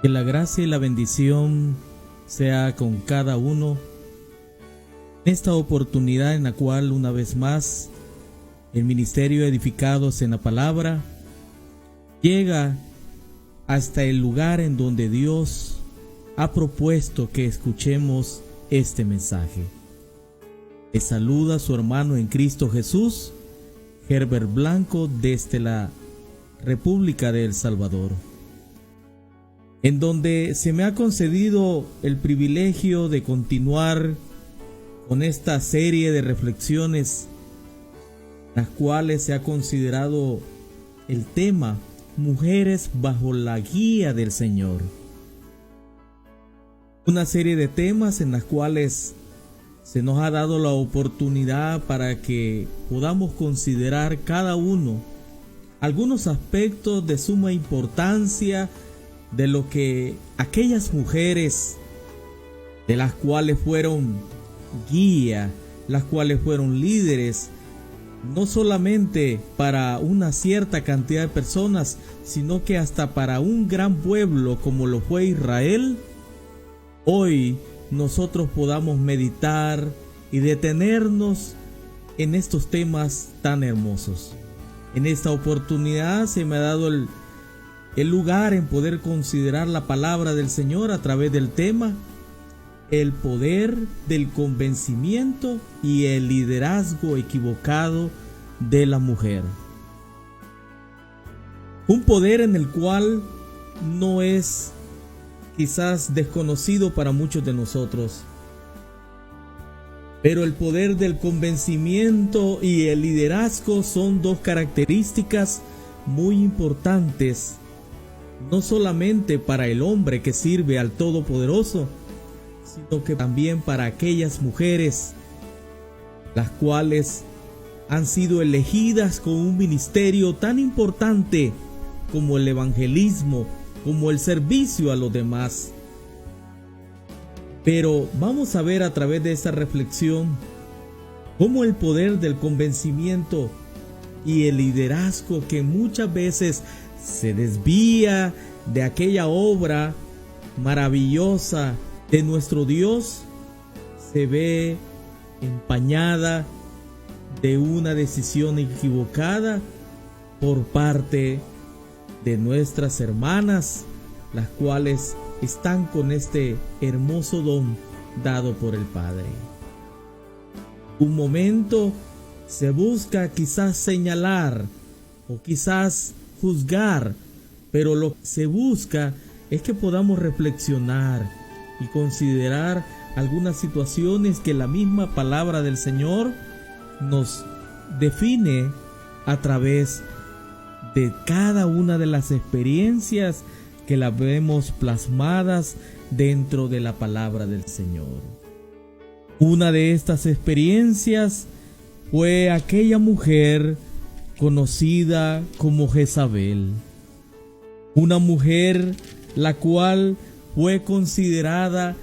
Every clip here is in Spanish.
Que la gracia y la bendición sea con cada uno en esta oportunidad en la cual una vez más el ministerio Edificados en la Palabra llega hasta el lugar en donde Dios ha propuesto que escuchemos este mensaje. Les saluda su hermano en Cristo Jesús, Herbert Blanco, desde la República de El Salvador, en donde se me ha concedido el privilegio de continuar con esta serie de reflexiones, las cuales se ha considerado el tema Mujeres bajo la guía del Señor. Una serie de temas en las cuales se nos ha dado la oportunidad para que podamos considerar cada uno algunos aspectos de suma importancia de lo que aquellas mujeres de las cuales fueron guía, las cuales fueron líderes, no solamente para una cierta cantidad de personas, sino que hasta para un gran pueblo como lo fue Israel, hoy nosotros podamos meditar y detenernos en estos temas tan hermosos. En esta oportunidad se me ha dado el lugar en poder considerar la palabra del Señor a través del tema el poder del convencimiento y el liderazgo equivocado de la mujer. Un poder en el cual no es quizás desconocido para muchos de nosotros, pero el poder del convencimiento y el liderazgo son dos características muy importantes, no solamente para el hombre que sirve al Todopoderoso, sino que también para aquellas mujeres las cuales han sido elegidas con un ministerio tan importante como el evangelismo, como el servicio a los demás. Pero vamos a ver a través de esta reflexión cómo el poder del convencimiento y el liderazgo que muchas veces se desvía de aquella obra maravillosa de nuestro Dios se ve empañada de una decisión equivocada por parte de nuestras hermanas, las cuales están con este hermoso don dado por el Padre. Un momento se busca quizás señalar o quizás juzgar, pero lo que se busca es que podamos reflexionar y considerar algunas situaciones que la misma palabra del Señor nos define a través de cada una de las experiencias que las vemos plasmadas dentro de la palabra del Señor. Una de estas experiencias fue aquella mujer conocida como Jezabel, una mujer la cual fue considerada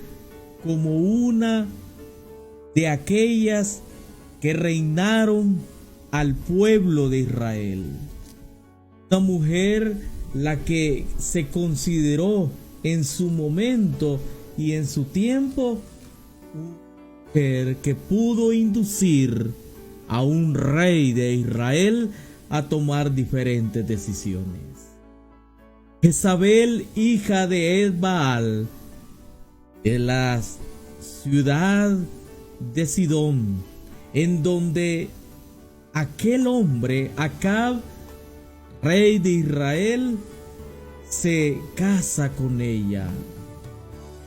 como una de aquellas que reinaron al pueblo de Israel. Una mujer la que se consideró en su momento y en su tiempo una mujer que pudo inducir a un rey de Israel a tomar diferentes decisiones. Jezabel, hija de Etbaal, de la ciudad de Sidón, en donde aquel hombre, Acab, rey de Israel, se casa con ella,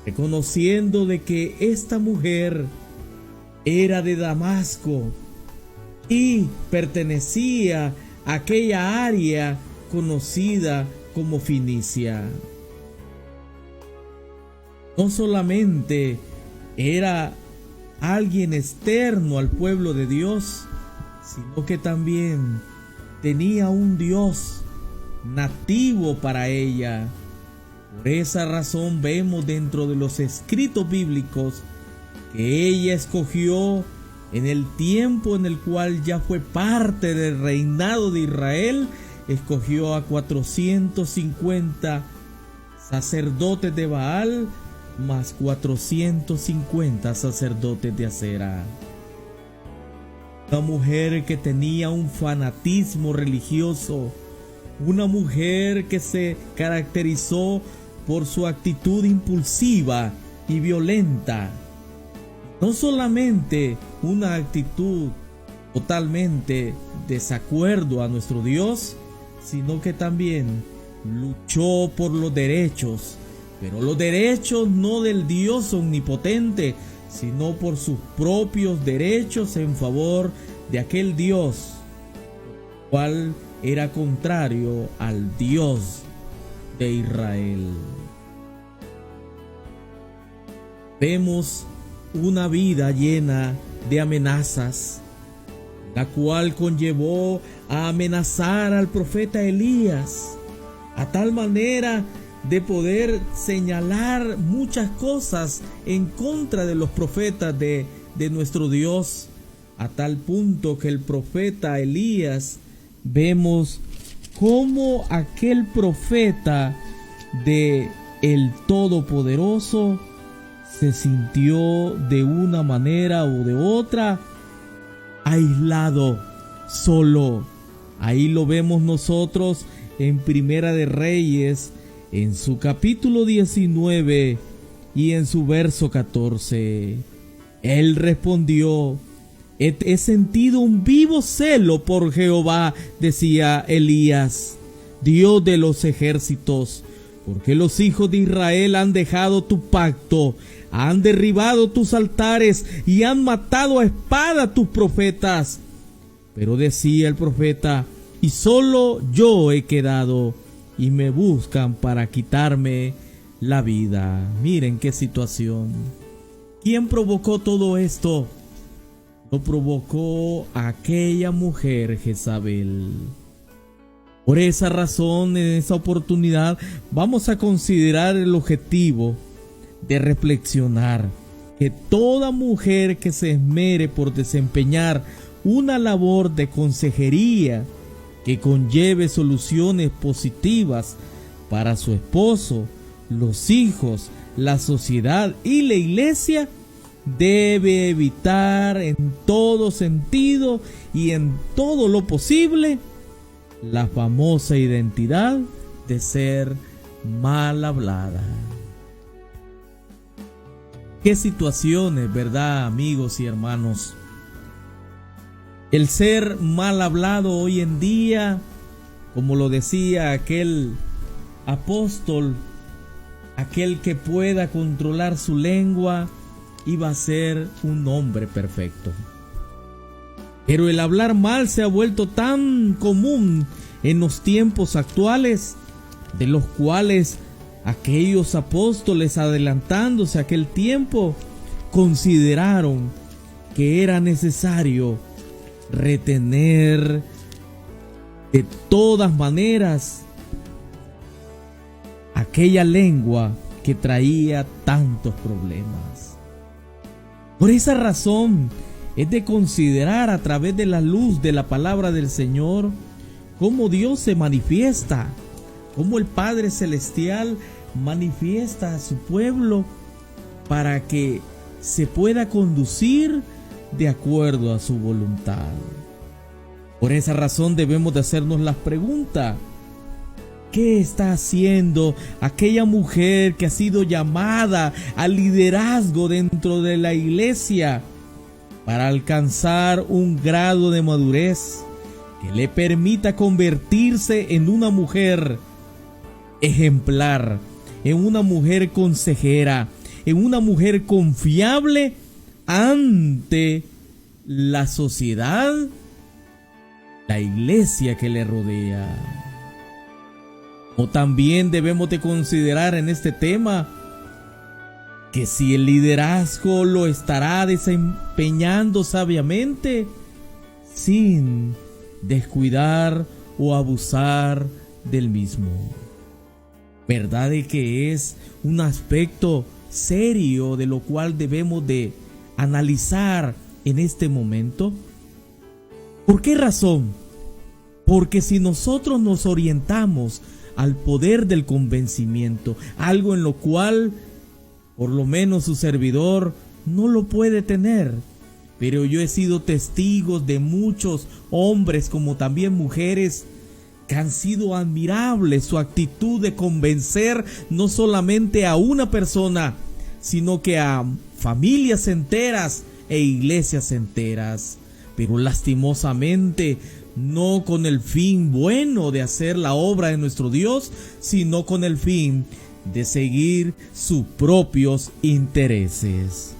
reconociendo de que esta mujer era de Damasco y pertenecía a aquella área conocida como Fenicia. No solamente era alguien externo al pueblo de Dios, sino que también tenía un Dios nativo para ella. Por esa razón vemos dentro de los escritos bíblicos que ella escogió en el tiempo en el cual ya fue parte del reinado de Israel, escogió a 450 sacerdotes de Baal, más 450 sacerdotes de Acera. Una mujer que tenía un fanatismo religioso, una mujer que se caracterizó por su actitud impulsiva y violenta. No solamente una actitud totalmente desacuerdo a nuestro Dios, sino que también luchó por los derechos, pero los derechos no del Dios omnipotente, sino por sus propios derechos en favor de aquel Dios, cual era contrario al Dios de Israel. Vemos una vida llena de amenazas, la cual conllevó a amenazar al profeta Elías, a tal manera de poder señalar muchas cosas en contra de los profetas de nuestro Dios, a tal punto que el profeta Elías, vemos cómo aquel profeta de el Todopoderoso se sintió de una manera u de otra aislado, solo. Ahí lo vemos nosotros en Primera de Reyes, en su capítulo 19 y en su verso 14. Él respondió: he sentido un vivo celo por Jehová, decía Elías, Dios de los ejércitos, porque los hijos de Israel han dejado tu pacto, han derribado tus altares y han matado a espada a tus profetas. Pero decía el profeta: y solo yo he quedado, y me buscan para quitarme la vida. Miren qué situación. ¿Quién provocó todo esto? Lo provocó aquella mujer Jezabel. Por esa razón, en esa oportunidad, vamos a considerar el objetivo de reflexionar que toda mujer que se esmere por desempeñar una labor de consejería que conlleve soluciones positivas para su esposo, los hijos, la sociedad y la iglesia, debe evitar en todo sentido y en todo lo posible la famosa identidad de ser mal hablada. Qué situaciones, ¿verdad, amigos y hermanos? El ser mal hablado hoy en día, como lo decía aquel apóstol, aquel que pueda controlar su lengua, iba a ser un hombre perfecto. Pero el hablar mal se ha vuelto tan común en los tiempos actuales, de los cuales aquellos apóstoles, adelantándose a aquel tiempo, consideraron que era necesario retener de todas maneras aquella lengua que traía tantos problemas. Por esa razón es de considerar a través de la luz de la palabra del Señor cómo Dios se manifiesta, cómo el Padre Celestial manifiesta a su pueblo para que se pueda conducir de acuerdo a su voluntad. Por esa razón debemos de hacernos la pregunta: ¿qué está haciendo aquella mujer que ha sido llamada al liderazgo dentro de la iglesia para alcanzar un grado de madurez que le permita convertirse en una mujer ejemplar, en una mujer consejera, en una mujer confiable ante la sociedad, la iglesia que le rodea? O también debemos de considerar en este tema que si el liderazgo lo estará desempeñando sabiamente, sin descuidar o abusar del mismo. ¿Verdad de que es un aspecto serio de lo cual debemos de analizar en este momento? ¿Por qué razón? Porque si nosotros nos orientamos al poder del convencimiento, algo en lo cual, por lo menos su servidor, no lo puede tener. Pero yo he sido testigo de muchos hombres como también mujeres que han sido admirables su actitud de convencer no solamente a una persona, sino que a familias enteras e iglesias enteras. Pero lastimosamente no con el fin bueno de hacer la obra de nuestro Dios, sino con el fin de seguir sus propios intereses.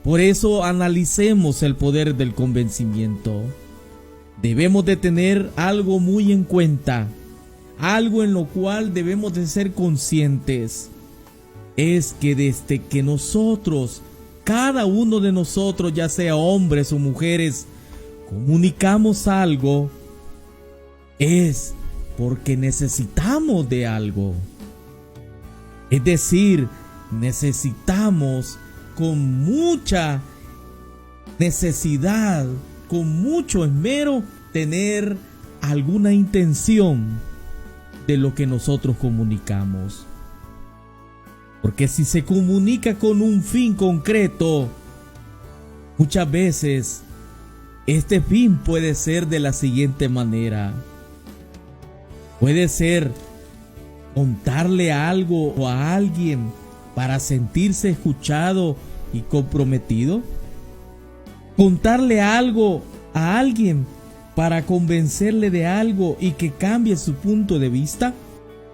Por eso analicemos el poder del convencimiento. Debemos de tener algo muy en cuenta, algo en lo cual debemos de ser conscientes. Es que desde que nosotros, cada uno de nosotros, ya sea hombres o mujeres, comunicamos algo, es porque necesitamos de algo. Es decir, necesitamos con mucha necesidad, con mucho esmero, tener alguna intención de lo que nosotros comunicamos. Porque si se comunica con un fin concreto, muchas veces este fin puede ser de la siguiente manera. Puede ser contarle algo o a alguien para sentirse escuchado y comprometido. Contarle algo a alguien para convencerle de algo y que cambie su punto de vista.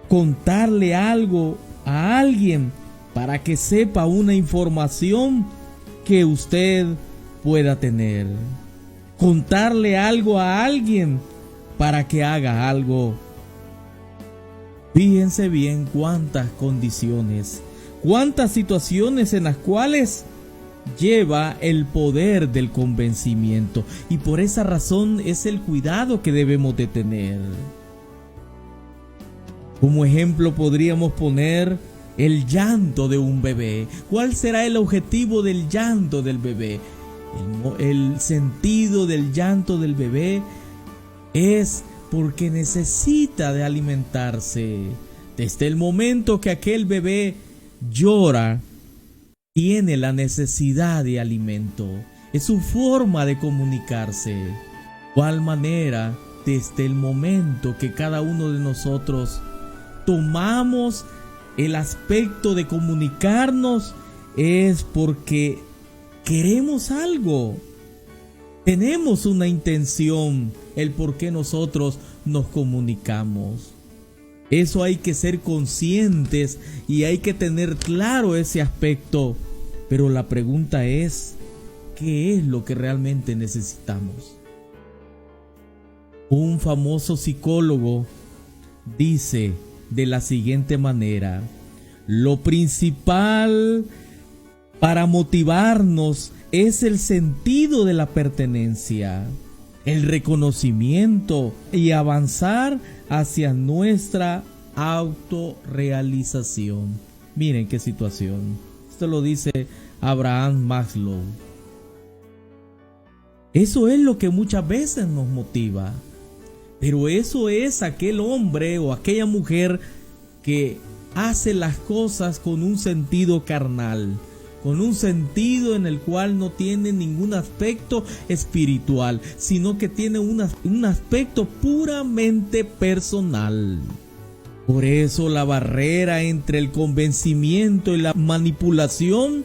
Contarle algo a alguien para que sepa una información que usted pueda tener. Contarle algo a alguien para que haga algo. Fíjense bien cuántas condiciones, cuántas situaciones en las cuales lleva el poder del convencimiento, y por esa razón es el cuidado que debemos de tener. Como ejemplo podríamos poner el llanto de un bebé. ¿Cuál será el objetivo del llanto del bebé? El sentido del llanto del bebé es porque necesita de alimentarse. Desde el momento que aquel bebé llora, tiene la necesidad de alimento. Es su forma de comunicarse. De igual manera, desde el momento que cada uno de nosotros tomamos el aspecto de comunicarnos, es porque queremos algo. Tenemos una intención, el por qué nosotros nos comunicamos. Eso hay que ser conscientes y hay que tener claro ese aspecto. Pero la pregunta es, ¿qué es lo que realmente necesitamos? Un famoso psicólogo dice de la siguiente manera: lo principal para motivarnos es el sentido de la pertenencia, el reconocimiento y avanzar hacia nuestra autorrealización. Miren qué situación. Esto lo dice Abraham Maslow. Eso es lo que muchas veces nos motiva. Pero eso es aquel hombre o aquella mujer que hace las cosas con un sentido carnal, con un sentido en el cual no tiene ningún aspecto espiritual, sino que tiene un aspecto puramente personal. Por eso la barrera entre el convencimiento y la manipulación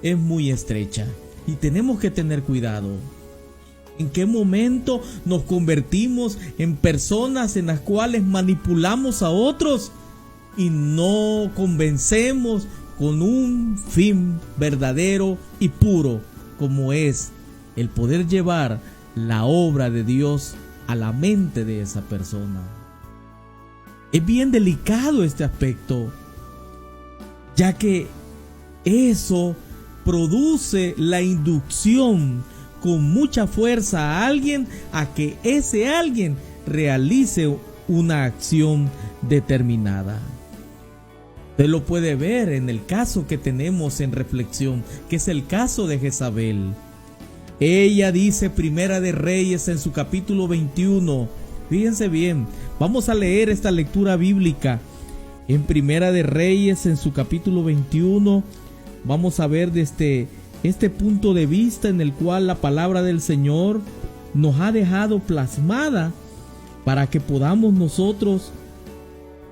es muy estrecha y tenemos que tener cuidado. ¿En qué momento nos convertimos en personas en las cuales manipulamos a otros y no convencemos con un fin verdadero y puro, como es el poder llevar la obra de Dios a la mente de esa persona? Es bien delicado este aspecto, ya que eso produce la inducción con mucha fuerza a alguien a que ese alguien realice una acción determinada. Usted lo puede ver en el caso que tenemos en reflexión, que es el caso de Jezabel. Ella dice, Primera de Reyes en su capítulo 21, fíjense bien, Vamos a leer esta lectura bíblica en Primera de Reyes, en su capítulo 21. Vamos a ver desde este punto de vista en el cual la palabra del Señor nos ha dejado plasmada para que podamos nosotros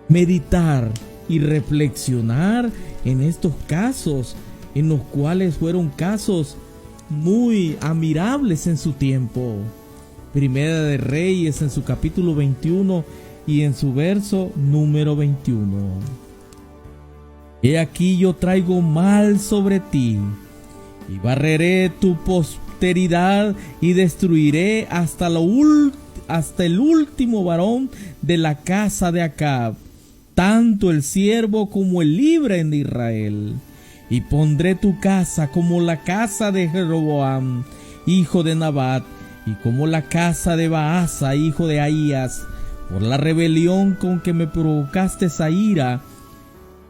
meditar y reflexionar en estos casos, en los cuales fueron casos muy admirables en su tiempo. Primera de Reyes, en su capítulo 21 y en su verso número 21. He aquí yo traigo mal sobre ti, y barreré tu posteridad, y destruiré hasta el último varón de la casa de Acab, tanto el siervo como el libre en Israel. Y pondré tu casa como la casa de Jeroboam, hijo de Nabat, y como la casa de Baasa, hijo de Ahías, por la rebelión con que me provocaste a ira,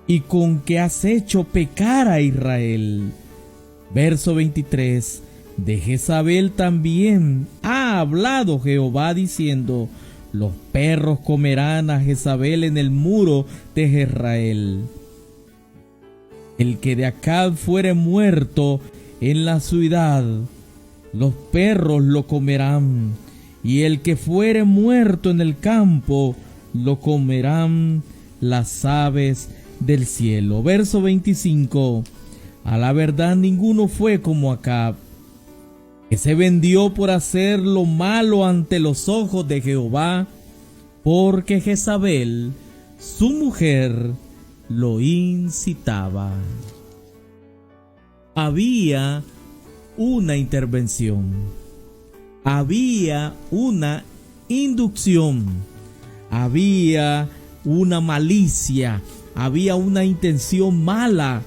y con que has hecho pecar a Israel. Verso 23. De Jezabel también ha hablado Jehová diciendo: los perros comerán a Jezabel en el muro de Jezreel. El que de Acab fuere muerto en la ciudad, los perros lo comerán, y el que fuere muerto en el campo, lo comerán las aves del cielo. Verso 25. A la verdad ninguno fue como Acab, que se vendió por hacer lo malo ante los ojos de Jehová, porque Jezabel, su mujer, lo incitaba. Había una intervención, había una inducción, había una malicia, había una intención mala,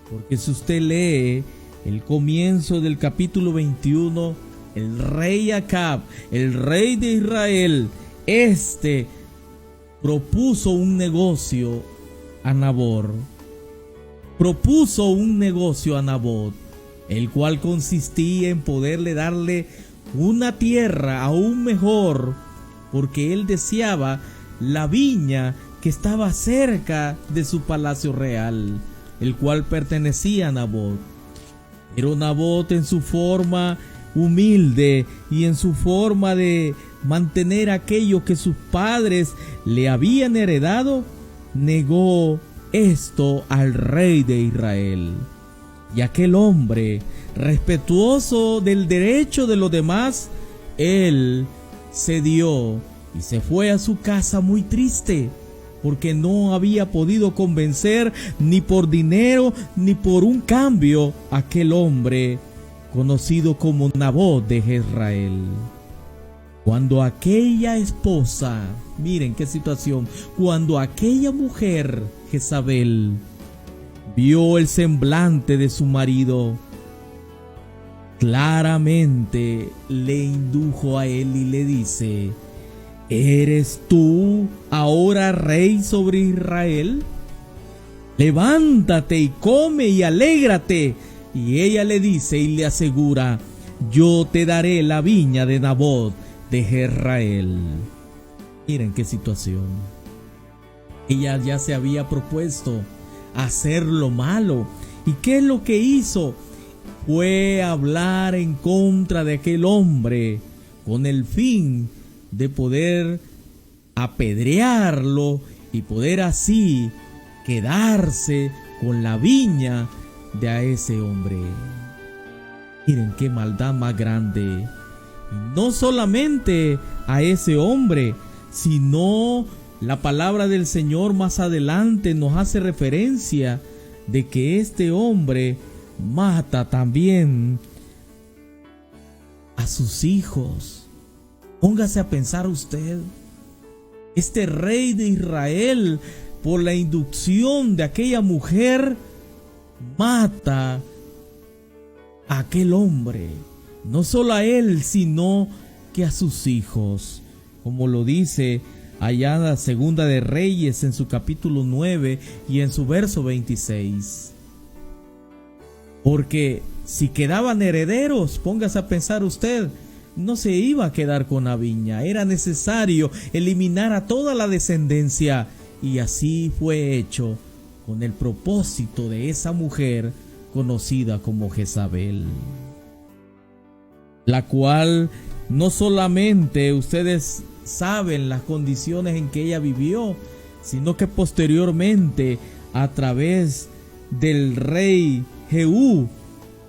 porque si usted lee el comienzo del capítulo 21, el rey Acab, el rey de Israel, propuso un negocio a Nabot. Propuso un negocio a Nabot, el cual consistía en poderle darle una tierra aún mejor, porque él deseaba la viña que estaba cerca de su palacio real, el cual pertenecía a Nabot. Pero Nabot, en su forma humilde y en su forma de mantener aquello que sus padres le habían heredado, negó esto al rey de Israel. Y aquel hombre, respetuoso del derecho de los demás, él cedió y se fue a su casa muy triste, porque no había podido convencer ni por dinero ni por un cambio a aquel hombre conocido como Nabot de Jezreel. Cuando aquella esposa, miren qué situación, cuando aquella mujer, Jezabel, vio el semblante de su marido, claramente le indujo a él y le dice: ¿eres tú ahora rey sobre Israel? Levántate y come y alégrate. Y ella le dice y le asegura: yo te daré la viña de Nabot de Jezreel. Miren qué situación. Ella ya se había propuesto hacer lo malo. ¿Y qué es lo que hizo? Fue hablar en contra de aquel hombre con el fin de poder apedrearlo y poder así quedarse con la viña de a ese hombre. Miren qué maldad más grande. Y no solamente a ese hombre, sino la palabra del Señor más adelante nos hace referencia de que este hombre mata también a sus hijos. Póngase a pensar usted, este rey de Israel, por la inducción de aquella mujer, mata a aquel hombre, no solo a él, sino que a sus hijos, como lo dice allá en la Segunda de Reyes, en su capítulo 9 y en su verso 26. Porque si quedaban herederos, póngase a pensar usted, no se iba a quedar con la viña, era necesario eliminar a toda la descendencia, y así fue hecho con el propósito de esa mujer conocida como Jezabel, la cual no solamente ustedes saben las condiciones en que ella vivió, sino que posteriormente, a través del rey Jehú,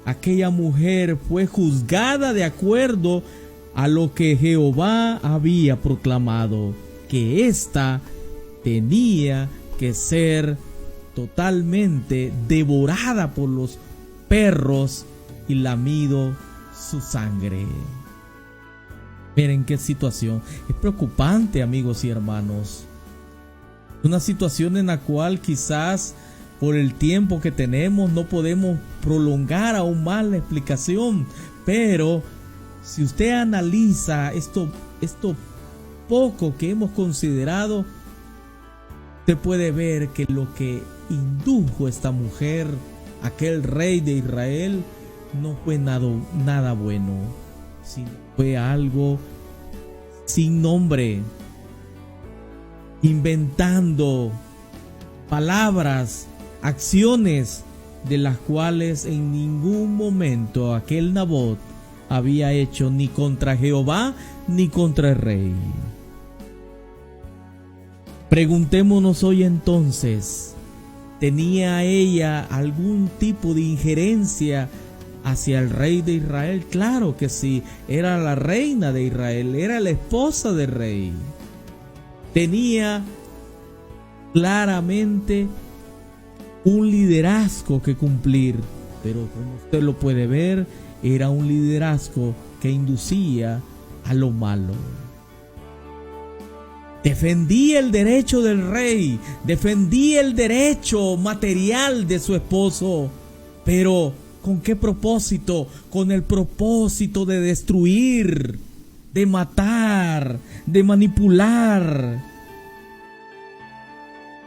aquella mujer fue juzgada de acuerdo a lo que Jehová había proclamado, que ésta tenía que ser totalmente devorada por los perros y lamido su sangre. Miren qué situación. Es preocupante, amigos y hermanos. Una situación en la cual quizás por el tiempo que tenemos no podemos prolongar aún más la explicación, pero si usted analiza esto poco que hemos considerado, usted puede ver que lo que indujo a esta mujer, aquel rey de Israel, no fue nada bueno, sino fue algo sin nombre, inventando palabras, acciones de las cuales en ningún momento aquel Nabot había hecho ni contra Jehová ni contra el rey. Preguntémonos hoy entonces, ¿tenía ella algún tipo de injerencia hacia el rey de Israel? Claro que sí, era la reina de Israel, era la esposa del rey. Tenía claramente un liderazgo que cumplir, pero como usted lo puede ver, era un liderazgo que inducía a lo malo. Defendía el derecho del rey, defendía el derecho material de su esposo, pero ¿con qué propósito? Con el propósito de destruir, de matar, de manipular.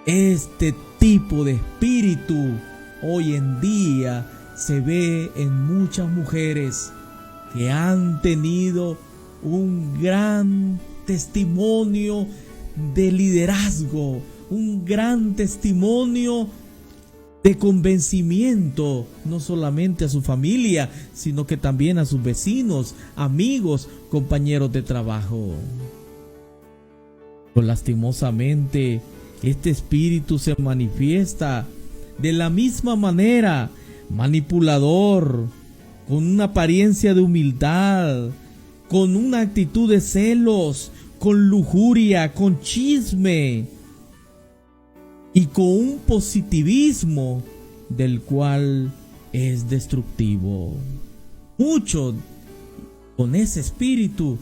Este tipo de espíritu hoy en día se ve en muchas mujeres que han tenido un gran testimonio de liderazgo, un gran testimonio de convencimiento, no solamente a su familia, sino que también a sus vecinos, amigos, compañeros de trabajo. Pero lastimosamente, este espíritu se manifiesta de la misma manera, manipulador, con una apariencia de humildad, con una actitud de celos, con lujuria, con chisme y con un positivismo del cual es destructivo. Muchos con ese espíritu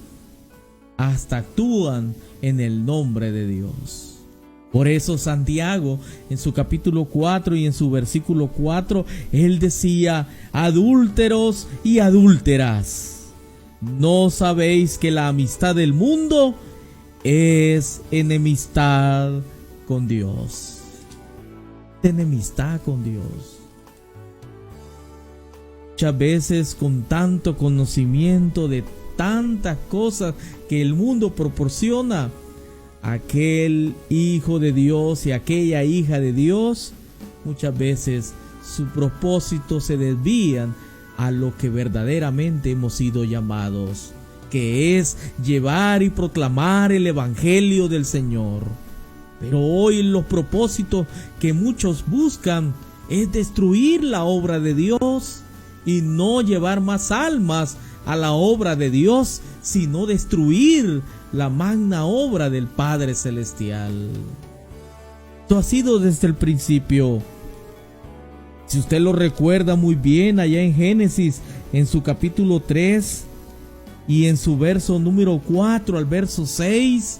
hasta actúan en el nombre de Dios. Por eso Santiago, en su capítulo 4 y en su versículo 4, él decía: adúlteros y adúlteras, ¿no sabéis que la amistad del mundo es enemistad con Dios? Enemistad con Dios. Muchas veces, con tanto conocimiento de tantas cosas que el mundo proporciona, aquel hijo de Dios y aquella hija de Dios, muchas veces su propósito se desvían a lo que verdaderamente hemos sido llamados, que es llevar y proclamar el evangelio del Señor. Pero hoy los propósitos que muchos buscan es destruir la obra de Dios y no llevar más almas a la obra de Dios, sino destruir la magna obra del Padre Celestial. Esto ha sido desde el principio. Si usted lo recuerda muy bien, allá en Génesis, en su capítulo 3 y en su verso número 4 al verso 6,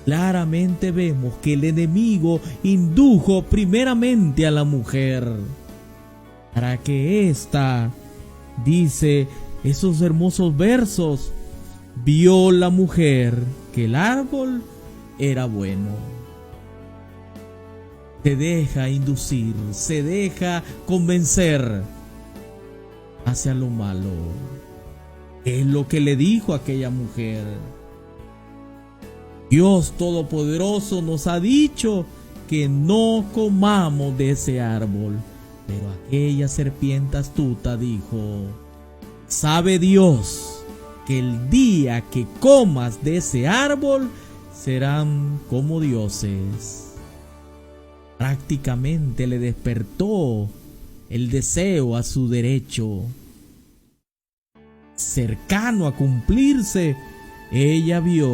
claramente vemos que el enemigo indujo primeramente a la mujer para que ésta, dice esos hermosos versos, vio la mujer que el árbol era bueno. Se deja inducir, se deja convencer hacia lo malo. ¿Qué es lo que le dijo a aquella mujer? Dios Todopoderoso nos ha dicho que no comamos de ese árbol. Pero aquella serpiente astuta dijo: ¿sabe Dios que el día que comas de ese árbol serán como dioses? Prácticamente le despertó el deseo a su derecho. Cercano a cumplirse, ella vio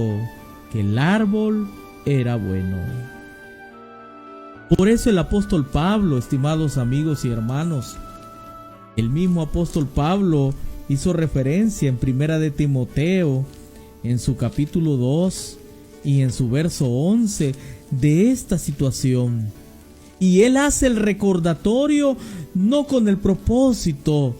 que el árbol era bueno. Por eso el apóstol Pablo, estimados amigos y hermanos, el mismo apóstol Pablo hizo referencia en Primera de Timoteo, en su capítulo 2 y en su verso 11, de esta situación. Y él hace el recordatorio no con el propósito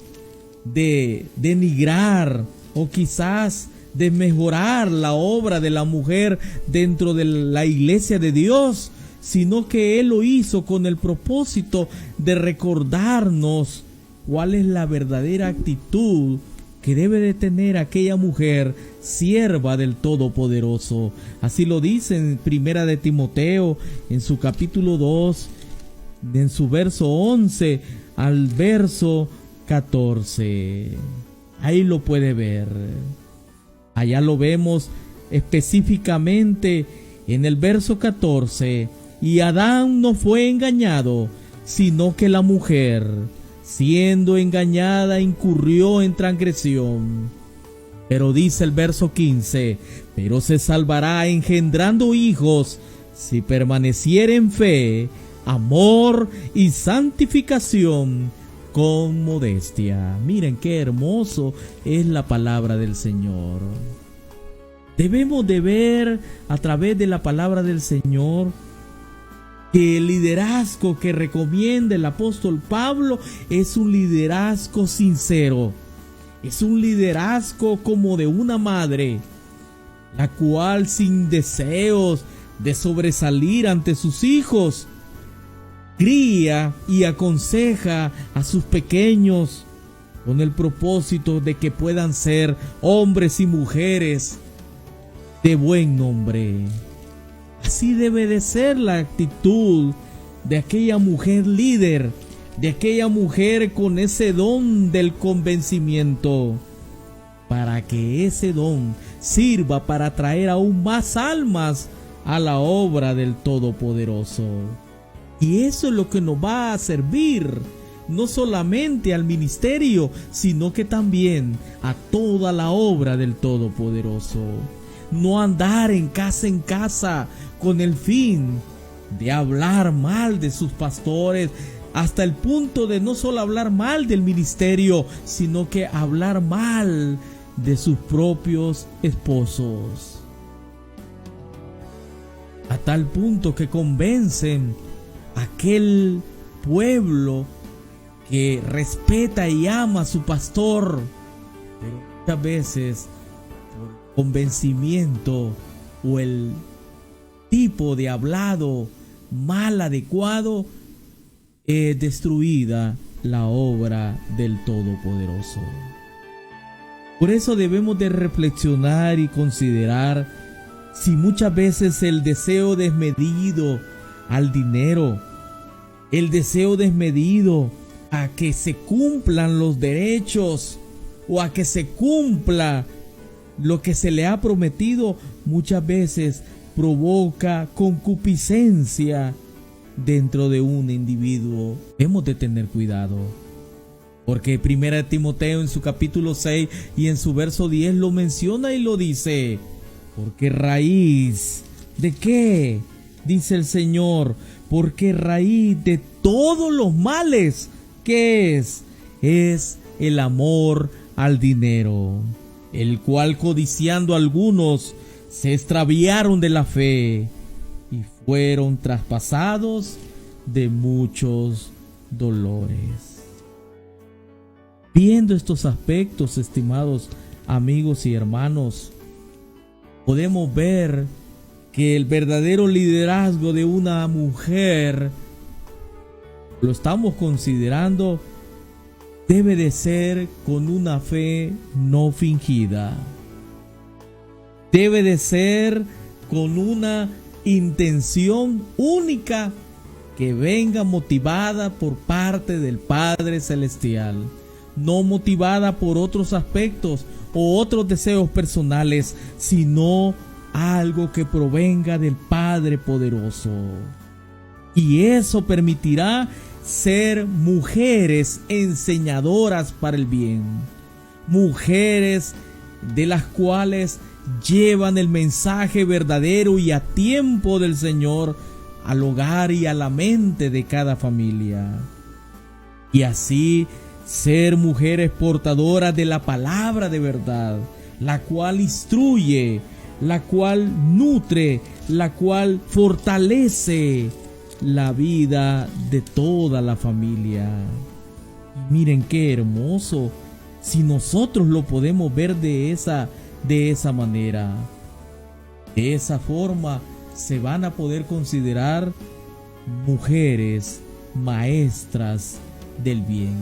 de denigrar o quizás de mejorar la obra de la mujer dentro de la iglesia de Dios, sino que él lo hizo con el propósito de recordarnos cuál es la verdadera actitud que debe de tener aquella mujer sierva del Todopoderoso. Así lo dice en Primera de Timoteo, en su capítulo 2, en su verso 11 al verso 14. Ahí lo puede ver. Allá lo vemos específicamente en el verso 14. Y Adán no fue engañado, sino que la mujer, siendo engañada, incurrió en transgresión. Pero dice el verso 15: pero se salvará engendrando hijos, si permaneciere en fe, amor y santificación con modestia. Miren qué hermoso es la palabra del Señor. Debemos de ver a través de la palabra del Señor que el liderazgo que recomienda el apóstol Pablo es un liderazgo sincero. Es un liderazgo como de una madre, la cual sin deseos de sobresalir ante sus hijos, cría y aconseja a sus pequeños con el propósito de que puedan ser hombres y mujeres de buen nombre. Así debe de ser la actitud de aquella mujer líder, de aquella mujer con ese don del convencimiento, para que ese don sirva para traer aún más almas a la obra del Todopoderoso. Y eso es lo que nos va a servir, no solamente al ministerio, sino que también a toda la obra del Todopoderoso. No andar en casa con el fin de hablar mal de sus pastores, hasta el punto de no solo hablar mal del ministerio, sino que hablar mal de sus propios esposos. A tal punto que convencen a aquel pueblo que respeta y ama a su pastor, pero muchas veces por convencimiento o el tipo de hablado mal adecuado, es destruida la obra del Todopoderoso. Por eso debemos de reflexionar y considerar si muchas veces el deseo desmedido al dinero, el deseo desmedido a que se cumplan los derechos o a que se cumpla lo que se le ha prometido, muchas veces provoca concupiscencia dentro de un individuo. Hemos de tener cuidado, porque Primera de Timoteo en su capítulo 6 y en su verso 10 lo menciona y lo dice: porque raíz ¿de qué? Dice el Señor, porque raíz de todos los males, ¿qué es? Es el amor al dinero, el cual codiciando algunos se extraviaron de la fe y fueron traspasados de muchos dolores. Viendo estos aspectos, estimados amigos y hermanos, podemos ver que el verdadero liderazgo de una mujer lo estamos considerando debe de ser con una fe no fingida. Debe de ser con una intención única que venga motivada por parte del Padre Celestial, no motivada por otros aspectos o otros deseos personales, sino algo que provenga del Padre poderoso. Y eso permitirá ser mujeres enseñadoras para el bien, mujeres de las cuales llevan el mensaje verdadero y a tiempo del Señor al hogar y a la mente de cada familia. Y así ser mujeres portadoras de la palabra de verdad, la cual instruye, la cual nutre, la cual fortalece la vida de toda la familia. Y miren qué hermoso, si nosotros lo podemos ver de esa manera. De esa forma se van a poder considerar mujeres maestras del bien,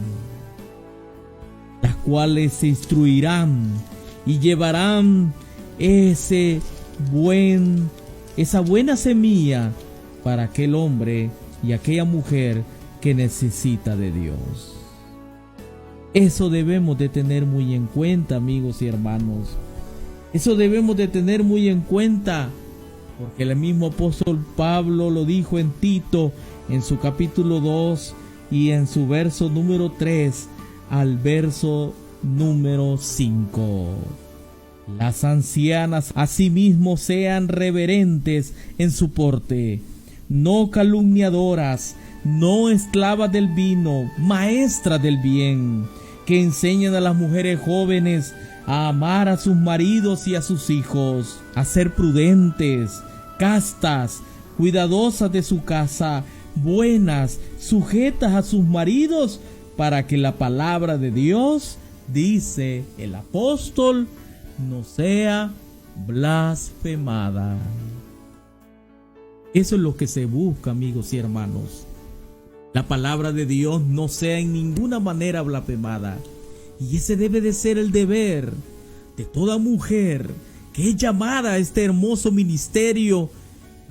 las cuales se instruirán y llevarán esa buena semilla para aquel hombre y aquella mujer que necesita de Dios. Eso debemos de tener muy en cuenta, amigos y hermanos. Eso debemos de tener muy en cuenta, porque el mismo apóstol Pablo lo dijo en Tito, en su capítulo 2 y en su verso número 3 al verso número 5. Las ancianas asimismo sean reverentes en su porte, no calumniadoras, no esclavas del vino, maestras del bien, que enseñan a las mujeres jóvenes a amar a sus maridos y a sus hijos, a ser prudentes, castas, cuidadosas de su casa, buenas, sujetas a sus maridos, para que la palabra de Dios, dice el apóstol, no sea blasfemada. Eso es lo que se busca, amigos y hermanos. La palabra de Dios no sea en ninguna manera blasfemada. Y ese debe de ser el deber de toda mujer que es llamada a este hermoso ministerio,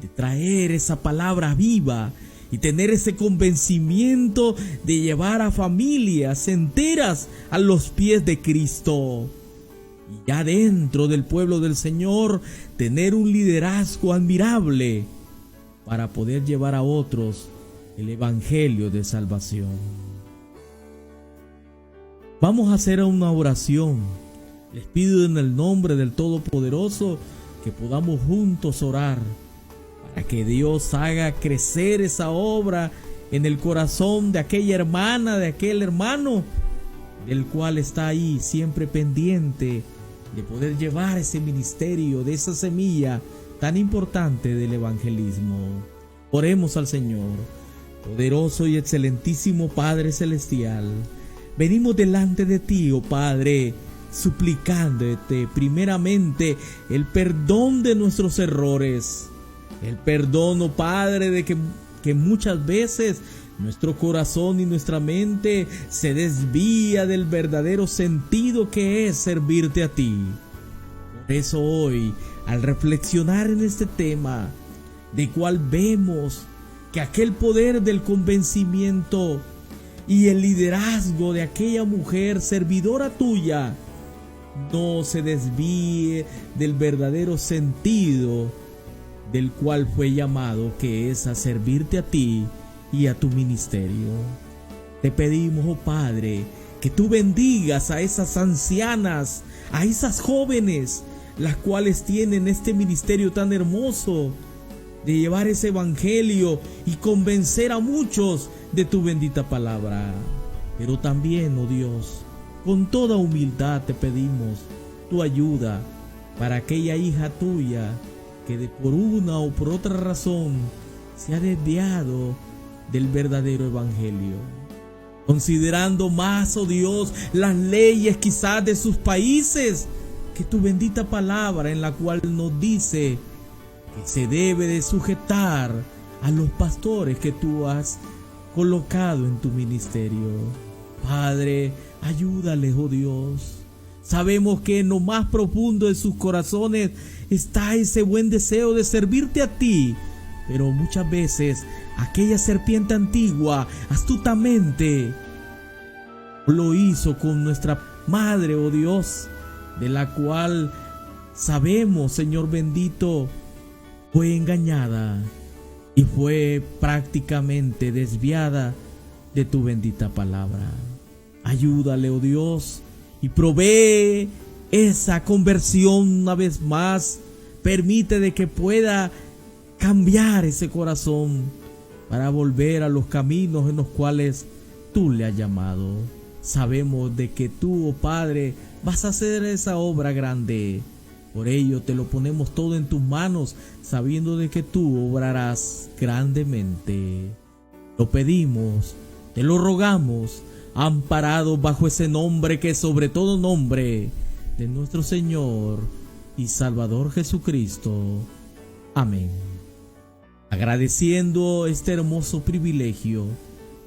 de traer esa palabra viva y tener ese convencimiento de llevar a familias enteras a los pies de Cristo. Y ya dentro del pueblo del Señor, tener un liderazgo admirable para poder llevar a otros el evangelio de salvación. Vamos a hacer una oración. Les pido en el nombre del Todopoderoso que podamos juntos orar para que Dios haga crecer esa obra en el corazón de aquella hermana, de aquel hermano, del cual está ahí siempre pendiente de poder llevar ese ministerio, de esa semilla tan importante del evangelismo. Oremos al Señor. Poderoso y excelentísimo Padre Celestial, venimos delante de ti, oh Padre, suplicándote primeramente el perdón de nuestros errores, el perdón, oh Padre, de que muchas veces nuestro corazón y nuestra mente se desvía del verdadero sentido que es servirte a ti. Por eso hoy, al reflexionar en este tema, de cual vemos que aquel poder del convencimiento y el liderazgo de aquella mujer servidora tuya no se desvíe del verdadero sentido del cual fue llamado, que es a servirte a ti y a tu ministerio. Te pedimos, oh Padre, que tú bendigas a esas ancianas, a esas jóvenes, las cuales tienen este ministerio tan hermoso de llevar ese evangelio y convencer a muchos de tu bendita palabra. Pero también, oh Dios, con toda humildad te pedimos tu ayuda para aquella hija tuya que por una o por otra razón se ha desviado del verdadero evangelio, considerando más, oh Dios, las leyes quizás de sus países que tu bendita palabra, en la cual nos dice que se debe de sujetar a los pastores que tú has colocado en tu ministerio. Padre, ayúdales, oh Dios. Sabemos que en lo más profundo de sus corazones está ese buen deseo de servirte a ti, pero muchas veces aquella serpiente antigua astutamente lo hizo con nuestra madre, oh Dios, de la cual sabemos, Señor bendito, fue engañada y fue prácticamente desviada de tu bendita palabra. Ayúdale, oh Dios, y provee esa conversión una vez más. Permite de que pueda cambiar ese corazón para volver a los caminos en los cuales tú le has llamado. Sabemos de que tú, oh Padre, vas a hacer esa obra grande. Por ello te lo ponemos todo en tus manos, sabiendo de que tú obrarás grandemente. Lo pedimos, te lo rogamos, amparados bajo ese nombre que es sobre todo nombre, de nuestro Señor y Salvador Jesucristo. Amén. Agradeciendo este hermoso privilegio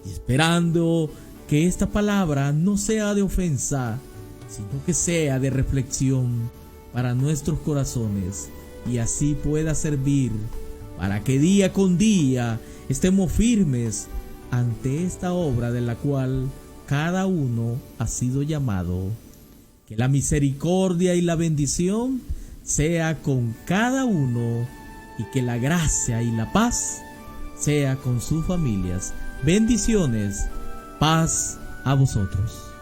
y esperando que esta palabra no sea de ofensa, sino que sea de reflexión para nuestros corazones, y así pueda servir para que día con día estemos firmes ante esta obra de la cual cada uno ha sido llamado. Que la misericordia y la bendición sea con cada uno, y que la gracia y la paz sea con sus familias. Bendiciones, paz a vosotros.